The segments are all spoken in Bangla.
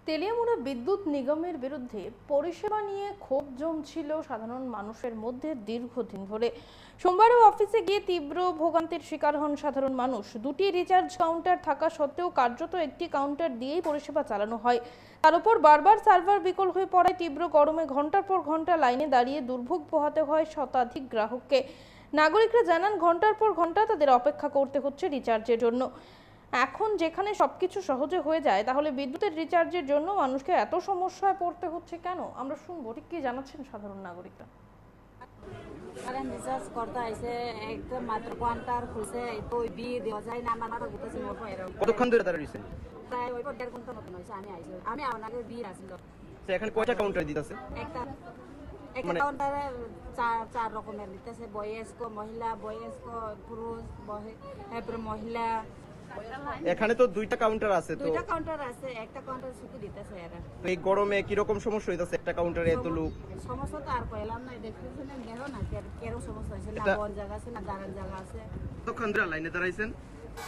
তেলিয়ামুড়া বিদ্যুৎ নিগমের বিরুদ্ধে পরিষেবা নিয়ে ক্ষোভ জমছিল সাধারণ মানুষের মধ্যে দীর্ঘদিন ধরে। সোমবারও অফিসে গিয়ে তীব্র ভোগান্তির শিকার হন সাধারণ মানুষ। দুটি রিচার্জ কাউন্টার থাকা সত্ত্বেও কার্যত একটি কাউন্টার দিয়েই পরিষেবা চালানো হয়। তার উপর বারবার সার্ভার বিকল হয়ে পড়ায় তীব্র গরমে ঘন্টার পর ঘন্টা লাইনে দাঁড়িয়ে দুর্ভোগ পোহাতে হয় শতাধিক গ্রাহককে। নাগরিকরা জানান, ঘন্টার পর ঘন্টা তাদের অপেক্ষা করতে হচ্ছে রিচার্জের জন্য। এখন যেখানে সবকিছু সহজে হয়ে যায়, তাহলে বিদ্যুতের রিচার্জের জন্য মানুষকে এত সমস্যায় পড়তে হচ্ছে কেন? আমরা শুনবো ঠিক কি জানাচ্ছেন সাধারণ নাগরিকরা। কারণ রিচার্জ করতে আইছে একদম মাত্র কাউন্টার খুলছে তো বি দেওয়া যায় না, আমার মাথা ঘুরতেছে মোর এরকম। কতক্ষণ ধরে দাঁড়িয়েছেন? প্রায় ওই 1.5 ঘন্টা মতন হইছে আমি আপনাকে বি আসিল। তো এখানে কয়টা কাউন্টার দিতেছে? একটা কাউন্টারে চার রকমের দিতেছে, বয়স্ক মহিলা, বয়স্ক পুরুষ, তারপরে মহিলা। এখানে তো দুইটা কাউন্টার আছে, তো দুইটা কাউন্টার আছে, একটা কাউন্টার শুধু দিতেছে এরা। তো এই গরমে কি রকম সমস্যা হইতাছে একটা কাউন্টারে এত লোক? সমস্যা তো আর কইলাম না, দেখতেছেন না, দেখো না কেরো সমস্যা হইছে, না বড় জায়গা আছে না দাঁড়ার জায়গা আছে। কতক্ষণ ধরে লাইনে দাঁড়াইছেন?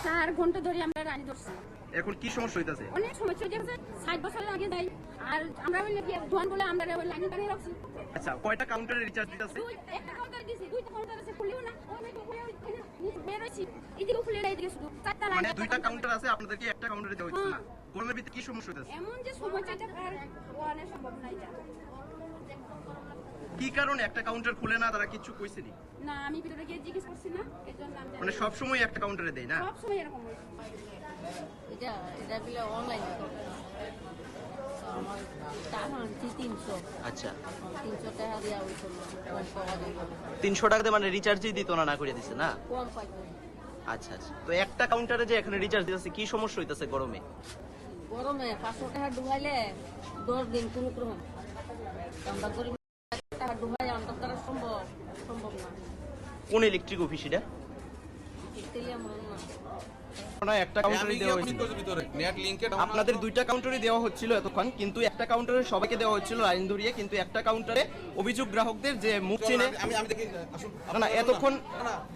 4 ঘন্টা ধরে আমরা রানী ধরছি। এখন কি সমস্যা হইতাছে? অনেক সমস্যা হচ্ছে, 60 বছর আগে যাই আর আমরা বলি কি জোয়ান বলে আমরা লাইন টানিয়ে রাখছি। আচ্ছা, কয়টা কাউন্টারে রিচার্জ দিতেছে? একটা কাউন্টার দিছি, দুইটা কাউন্টার আছে, খুলিও না। অনেক বের হইছি, এদিকে খুলে না, এদিকে শুধু চারটা লাইন। মানে দুইটা কাউন্টার আছে, আপনাদের কি একটা কাউন্টারে দেওয়া হচ্ছে না? গরমের ভিতরে কি সমস্যা হইতাছে? এমন যে সময়টা আর ওয়ানে সম্ভব নাই যা। কি কারণে একটা কাউন্টার খুলে না, তারা কিছু কইছেনি? না, আমি ভিতরে গিয়ে জিজ্ঞেস করছি না, এজন্য আমি মানে সব সময় একটা কাউন্টারে দেয় না? সব সময় এরকম হয়। এটা বিলে অনলাইন আমার টাকা 300। আচ্ছা, 300 টাকা দিয়া হইছিল, 300 টাকা দিয়ে মানে রিচার্জই দিত না, না করে দিছে না? কম পাইতো। আচ্ছা আচ্ছা, তো একটা কাউন্টারে যে এখানে রিচার্জ দিতেছে, কি সমস্যা হইতাছে গরমে? গরমে 500 টাকা ডুবাইলে 10 দিন কোনো ক্রম আমরা গরিব টাকা ডুবাই আমাদের দ্বারা সম্ভব না। কোন ইলেকট্রিক অফিস এটা? তেলিয়ামুড়া না। না, একটা কাউন্টারে দেওয়া হয়েছিল। আপনাদের দুইটা কাউন্টারে দেওয়া হচ্ছিল এতক্ষণ, কিন্তু একটা কাউন্টারে সবাইকে দেওয়া হচ্ছিল লাইন ধরিয়ে, কিন্তু একটা কাউন্টারে অভিযোগ গ্রাহকদের যে মুখ চিনে আমি দেখি আসুন। না এতক্ষণ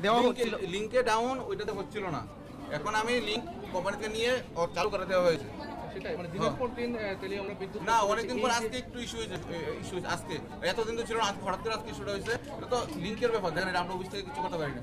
দেওয়া হচ্ছিল। লিংকে ডাউন ওইটাতে হচ্ছিল না, এখন আমি লিংক কোম্পানিতে নিয়ে চালু করে দেওয়া হয়েছে। সেটাই মানে দিনের পর দিন তেলিয়ামুড়া বিদ্যুৎ না, অনেকদিন পর আজকে একটু ইস্যু হয়েছে আজকে, এতদিন তো ছিল না, আজকে হঠাৎ করে আজকে ইস্যুটা হয়েছে। এটা তো লিংকের ব্যাপার, দেখেন এটা আমরা অফিস থেকে কিছু করতে পারি না।